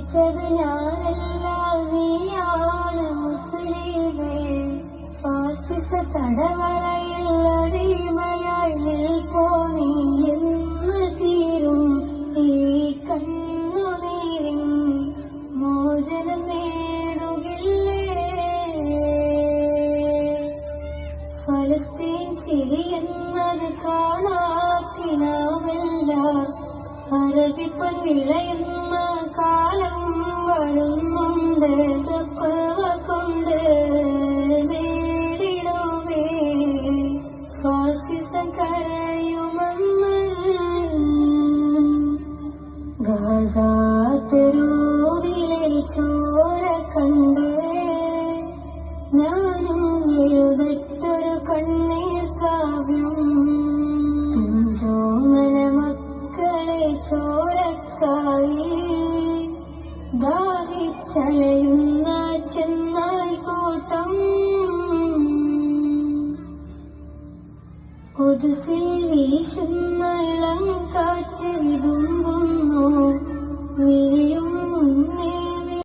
കൊതിച്ചത് ഞാനല്ല നീയാണ് മുസ്ലിമേ. ഫാസിസ തടവറയിൽ അടിമയായി നിൽപ്പോ നീ എന്ന് തീരും ഈ കണ്ണുനീരിൻ മോചനം നേടുകില്ലേ. ഫലസ്തീൻ ചിരിയെന്നത് കാണാത്തിനാവല്ല, അറബിപ്പൻ വിളയുന്ന കാലം വരുന്നുണ്ട്. തപ്പവ കൊണ്ട് നേടിടുവേ ഫാസിസം കരയുമെന്ന്. ഗാസ തെരുവിലെ ചോര കണ്ട് ഞാനും എഴുതട്ടൊരു കണ്ണീർ കാവ്യം. പിഞ്ചോമന മക്കളെ ചോരക്കായി ദാഹിച്ചലയുന്ന ചെന്നായ്ക്കൂട്ടം. ഖുദ്സിൽ വീശുന്ന